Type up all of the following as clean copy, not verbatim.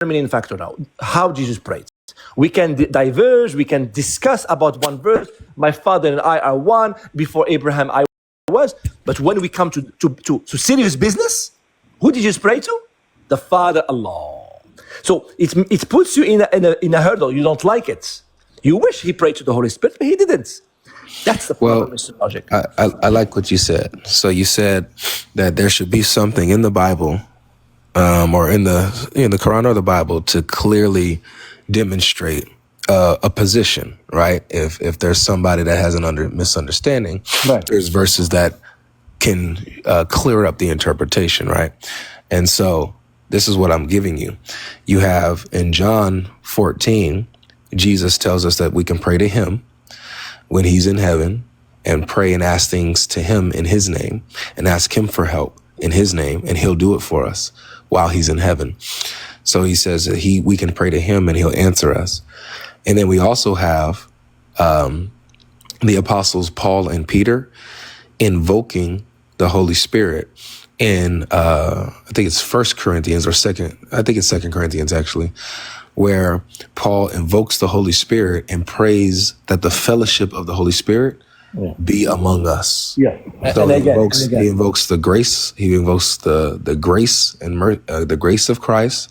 determining factor now. How Jesus prayed. We can diverge, we can discuss about one verse. My father and I are one. Before Abraham, I was. But when we come to serious business, who did Jesus pray to? The Father, Allah. So it puts you in a hurdle. You don't like it. You wish he prayed to the Holy Spirit, but he didn't. That's the problem, Mr. Logic. I like what you said. So you said that there should be something in the Bible, or in the Quran or the Bible, to clearly demonstrate a position, right? If there's somebody that has an misunderstanding, right, there's verses that can clear up the interpretation, right? And so this is what I'm giving you. You have in John 14, Jesus tells us that we can pray to him when he's in heaven and pray and ask things to him in his name and ask him for help in his name, and he'll do it for us while he's in heaven. So he says that we can pray to him and he'll answer us. And then we also have the apostles Paul and Peter invoking the Holy Spirit in I think it's 1 Corinthians or 2 Corinthians actually, where Paul invokes the Holy Spirit and prays that the fellowship of the Holy Spirit be among us. Yeah. So he invokes the grace. He invokes the grace and the grace of Christ,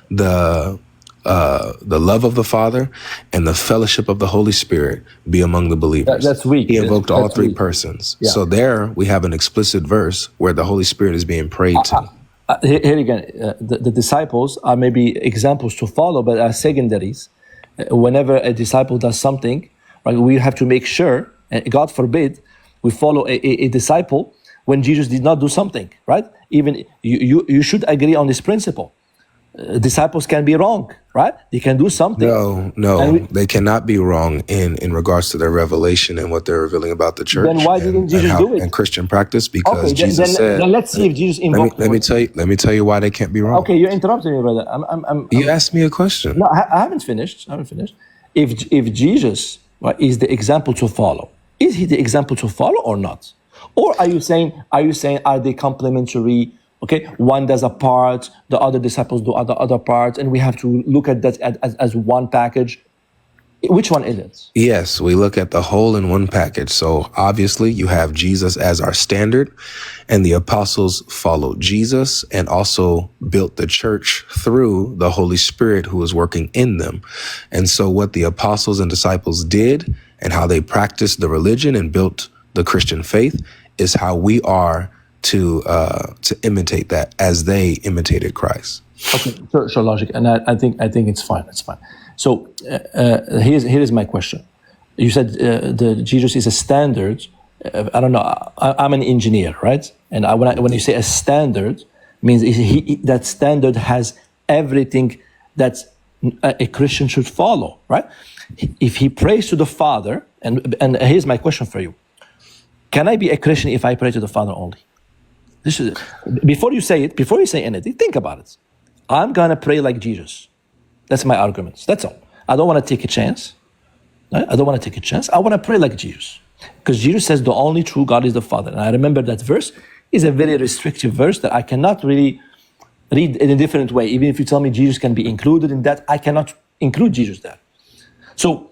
the love of the Father, and the fellowship of the Holy Spirit be among the believers. That's weak. He invoked all three persons. Yeah. So there we have an explicit verse where the Holy Spirit is being prayed to. Here again, the disciples are maybe examples to follow, but are secondaries. Whenever a disciple does something, right, we have to make sure, God forbid, we follow a disciple when Jesus did not do something, right? Even you should agree on this principle. Disciples can be wrong, right? They can do something. No, they cannot be wrong in regards to their revelation and what they're revealing about the church. Then why didn't Jesus do it? And Christian practice, because Jesus said. Then let's see if Jesus invoked. Let me tell you why they can't be wrong. Okay, you're interrupting me, brother. You asked me a question. No, I haven't finished. If Jesus, right, is the example to follow, is he the example to follow or not? Or are you saying are they complementary? Okay, one does a part, the other disciples do other parts, and we have to look at that as one package. Which one is it? Yes, we look at the whole in one package. So obviously you have Jesus as our standard, and the apostles followed Jesus and also built the church through the Holy Spirit who was working in them. And so what the apostles and disciples did and how they practiced the religion and built the Christian faith is how we are to imitate that as they imitated Christ. Okay, sure, logic, and I think it's fine. It's fine. So here is my question. You said Jesus is a standard. I don't know. I'm an engineer, right? And when you say a standard, means that standard has everything that a Christian should follow, right? If he prays to the Father, and here's my question for you: can I be a Christian if I pray to the Father only? This is before you say anything, think about it. I'm gonna pray like Jesus. That's my arguments. That's all. I don't want to take a chance. Right? I don't want to take a chance. I want to pray like Jesus, because Jesus says the only true God is the Father. And I remember that verse is a very restrictive verse that I cannot really read in a different way. Even if you tell me Jesus can be included in that, I cannot include Jesus there. So,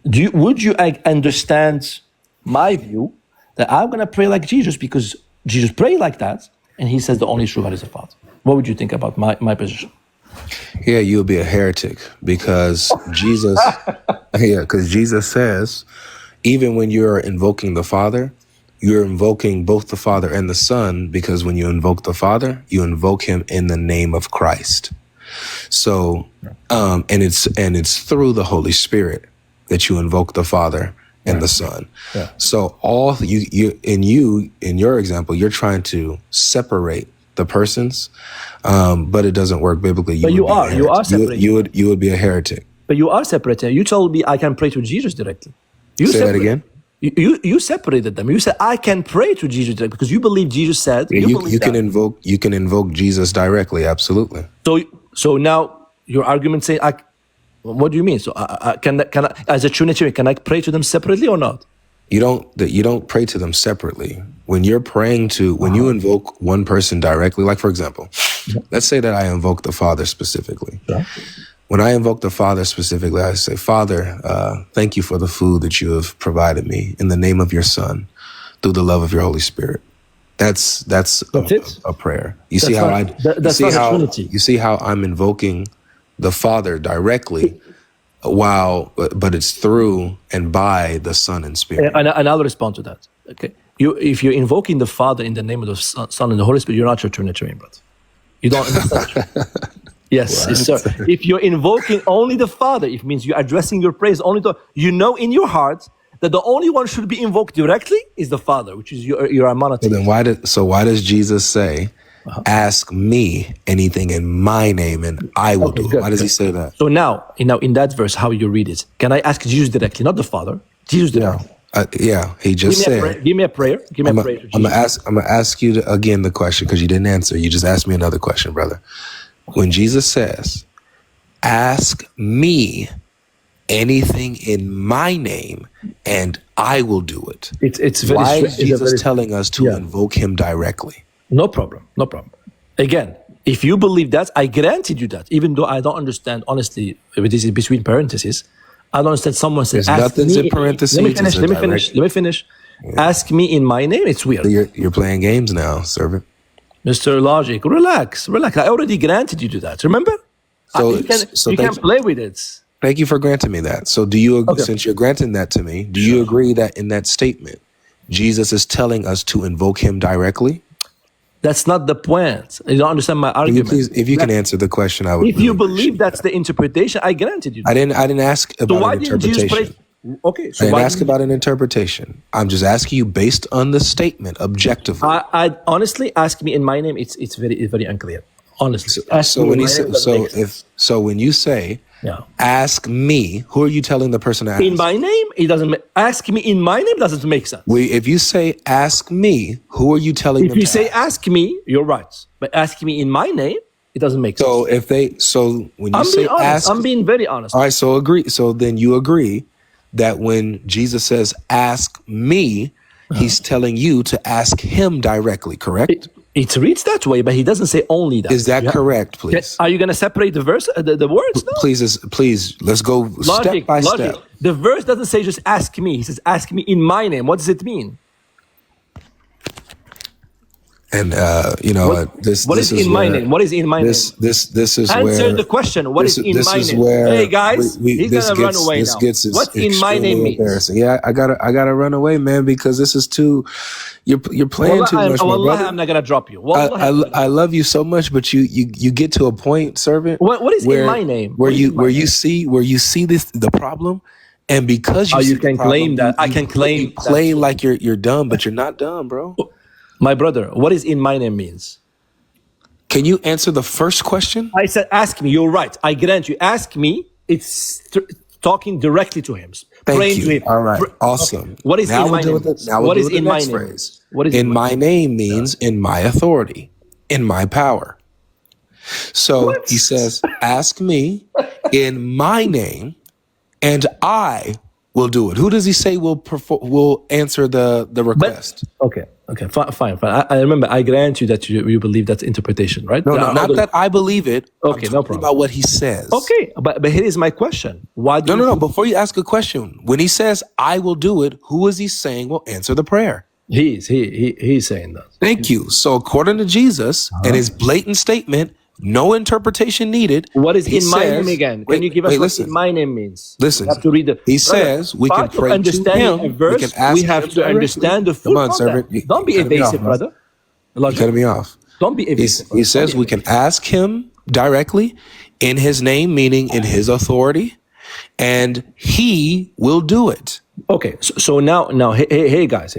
would you understand my view that I'm gonna pray like Jesus because Jesus prayed like that, and he says the only true God is the Father? What would you think about my position? Yeah, you'll be a heretic because Jesus says, even when you're invoking the Father, you're invoking both the Father and the Son, because when you invoke the Father, you invoke him in the name of Christ. So, and it's through the Holy Spirit that you invoke the Father and the Son. Yeah. So in your example, you're trying to separate the persons, but it doesn't work biblically. You are separating. You would be a heretic. But you are separating. You told me I can pray to Jesus directly. Say that again. You separated them. You said I can pray to Jesus directly because you believe Jesus said. You can invoke Jesus directly. Absolutely. So now your argument saying what do you mean? So can I, as a Trinitarian, can I pray to them separately or not? You don't pray to them separately. When you're praying when you invoke one person directly, like for example, let's say that I invoke the Father specifically. Yeah. When I invoke the Father specifically, I say, Father, thank you for the food that you have provided me in the name of your Son, through the love of your Holy Spirit. That's a prayer. You see how you see how I'm invoking the Father directly, but it's through and by the Son and Spirit. And I'll respond to that. Okay, if you're invoking the Father in the name of the Son and the Holy Spirit, you're not a Trinitarian, brother. You don't understand. Yes, yes, sir. If you're invoking only the Father, it means you're addressing your praise only to, you know in your heart that the only one should be invoked directly is the Father, which is your monotheism. Then why does Jesus say, ask me anything in my name and I will do it? Why does he say that? So now in that verse, how you read it, can I ask Jesus directly, not the Father? Jesus directly. He just said. Give me a prayer. Give me a prayer. I'm gonna ask you again the question because you didn't answer. You just asked me another question, brother. When Jesus says, ask me anything in my name and I will do it. It's very Why is Jesus telling us to invoke him directly? No problem. Again, if you believe that, I granted you that, even though I don't understand, honestly, this is between parentheses, I don't understand someone says, nothing's in parentheses. Let me finish. Yeah. Ask me in my name, it's weird. You're playing games now, servant. Mr. Logic, relax. I already granted you to that. Remember? You can play with it. Thank you for granting me that. So since you're granting that to me, do you agree that in that statement, Jesus is telling us to invoke him directly? That's not the point. You don't understand my argument. If you can answer the question, I would. If you believe that's the interpretation, I granted you that. I didn't ask about an interpretation. So I didn't ask about an interpretation. I'm just asking you based on the statement, objectively. I honestly, ask me in my name. It's very unclear. Honestly. When you say, ask me, who are you telling the person to ask? In my name, it doesn't. Ask me in my name doesn't make sense. If you say ask me, who are you telling? If you say ask me, you're right. But ask me in my name, it doesn't make sense. So when you say ask, I'm being very honest. All right. So agree. So then you agree that when Jesus says ask me, he's telling you to ask him directly, correct? It reads that way, but he doesn't say only that. Is that correct, please? Are you going to separate the verse, the words? No? Please, let's go step by step. The verse doesn't say just ask me. He says ask me in my name. What does it mean? And what is in my name? What is in my name? This is answer where answer the question. What is in my name? Hey guys, he's gonna run away now. What's in my name means? Yeah, I gotta run away, man, because this is too. You're playing too much, my brother. I'm not gonna drop you. I love you so much, but you get to a point, servant. What is in my name? Where you see the problem. And because you can claim that, I can claim. Play like you're dumb, but you're not dumb, bro. My brother, what is in my name means? Can you answer the first question? I said, ask me. You're right. I grant you. Ask me. It's talking directly to him. Thank you. To him. All right. Awesome. Okay. What is in my name? What is in my name? What is in my name means in my authority, in my power. So he says, ask me in my name and I will do it. Who does he say will answer the request? Okay, fine. I remember. I grant you that you believe that's interpretation, right? No, not that I believe it. Okay, no problem. About what he says. Okay, but here is my question. Why? No. Before you ask a question, when he says I will do it, who is he saying will answer the prayer? He's saying that. Thank you. So according to Jesus and his blatant statement, no interpretation needed. What is in my name again? Can you give us what in my name means? Listen, you have to read the. He says we can pray to him. We have to understand the full context. Don't be evasive, brother. You're cutting me off. Don't be evasive. He says we can ask him directly in his name, meaning in his authority, and he will do it. Okay, so now, hey guys,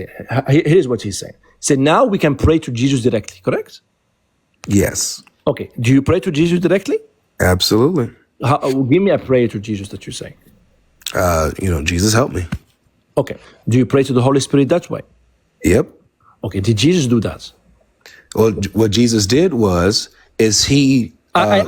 here's what he's saying. He said now we can pray to Jesus directly, correct? Yes. Okay, do you pray to Jesus directly? Absolutely. Give me a prayer to Jesus that you're saying. Jesus help me. Okay, do you pray to the Holy Spirit that way? Yep. Okay, did Jesus do that? Well, what Jesus did he taught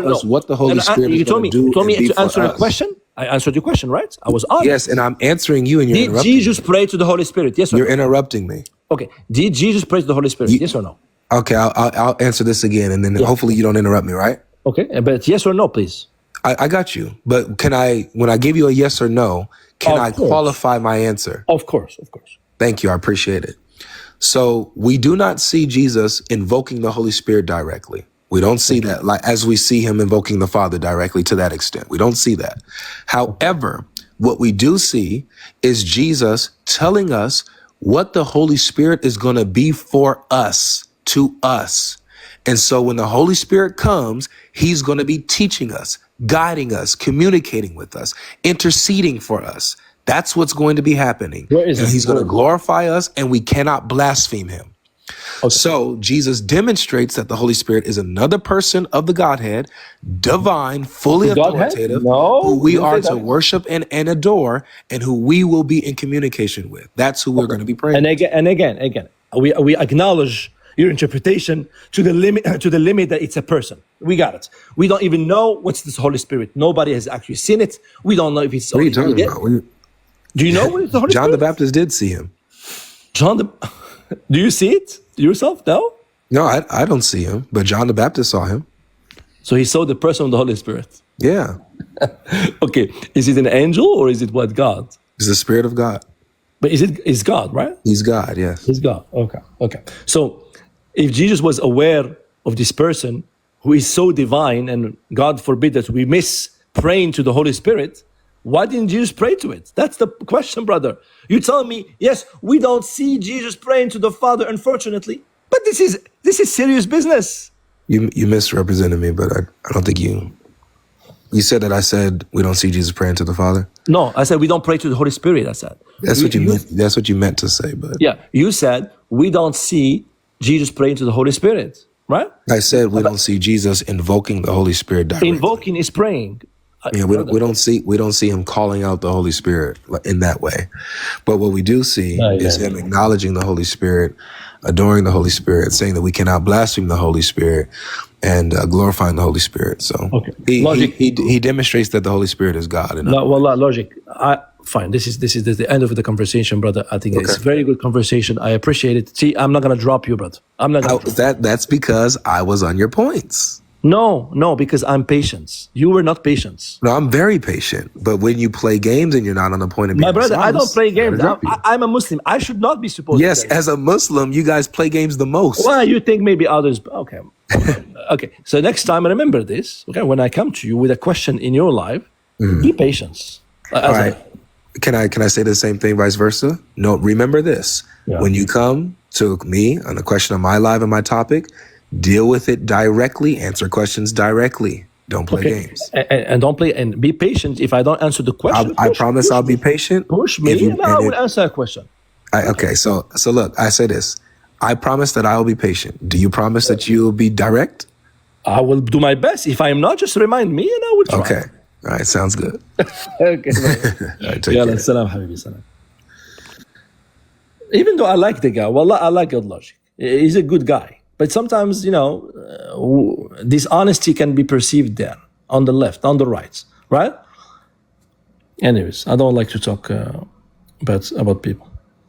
us what the Holy Spirit is going to do. You told me to answer a question. I answered your question, right? I was honest. Yes, and I'm answering you, and you're interrupting me. Did Jesus pray to the Holy Spirit? Yes or no? You're interrupting me. Okay. Did Jesus pray to the Holy Spirit? Yes or no? Okay, I'll answer this again, and then hopefully you don't interrupt me, right? Okay, but yes or no, please. I got you. But when I give you a yes or no, can I qualify my answer? Of course. Thank you. I appreciate it. So we do not see Jesus invoking the Holy Spirit directly. We don't see that like as we see him invoking the Father directly to that extent. We don't see that. However, what we do see is Jesus telling us what the Holy Spirit is going to be for us, to us. And so when the Holy Spirit comes, he's going to be teaching us, guiding us, communicating with us, interceding for us. That's what's going to be happening. And he's going to glorify us, and we cannot blaspheme him. Okay. So Jesus demonstrates that the Holy Spirit is another person of the Godhead, divine, fully authoritative, who we are to worship and adore, and who we will be in communication with. That's who we're going to be praying. And again, we acknowledge your interpretation to the limit that it's a person. We got it. We don't even know what's this Holy Spirit. Nobody has actually seen it. We don't know if it's. What are you talking about? Do you know what is the Holy Spirit? John the Baptist did see him. Do you see it yourself? No. No, I don't see him, but John the Baptist saw him. So he saw the person of the Holy Spirit. Yeah. Okay. Is it an angel or is it what, God? It's the Spirit of God. But is God, right? He's God, yes. He's God. Okay. So if Jesus was aware of this person who is so divine, and God forbid that we miss praying to the Holy Spirit, why didn't Jesus pray to it? That's the question, brother. You tell me, yes, we don't see Jesus praying to the Father, unfortunately. But this is serious business. You misrepresented me, but I don't think you said that I said we don't see Jesus praying to the Father. No, I said we don't pray to the Holy Spirit. I said that's what you meant. That's what you meant to say, but yeah, you said we don't see Jesus praying to the Holy Spirit, right? I said we don't see Jesus invoking the Holy Spirit directly. Invoking is praying. Yeah, we don't see him calling out the Holy Spirit in that way. But what we do see is him acknowledging the Holy Spirit, adoring the Holy Spirit, saying that we cannot blaspheme the Holy Spirit, and glorifying the Holy Spirit. So he demonstrates that the Holy Spirit is God. Logic. Fine. This is the end of the conversation, brother. I think it's a very good conversation. I appreciate it. See, I'm not gonna drop you, brother. I'm not. That's because I was on your points. No, because I'm patient. You were not patient. No, I'm very patient. But when you play games and you're not on the point of being my brother, dishonest, I don't play games. I'm a Muslim. I should not be supposed to. Yes, as a Muslim, you guys play games the most. Well, you think maybe others. Okay. Okay. So next time, remember this. Okay. When I come to you with a question in your life, be patient. All right. Can I say the same thing, vice versa? No. Remember this. Yeah. When you come to me on a question on my live and my topic, deal with it directly. Answer questions directly. Don't play games. And don't play, and be patient. If I don't answer the question, I promise I'll be patient. Push me, and I will answer a question. Okay, so look, I say this. I promise that I will be patient. Do you promise that you will be direct? I will do my best. If I am not, just remind me, and I will try. Okay. All right, sounds good. Okay. All right, take care. Salam, habibi, salam. Even though I like the guy, wallah, I like Godlogic. He's a good guy. But sometimes, dishonesty can be perceived there, on the left, on the right? Anyways, I don't like to talk about people.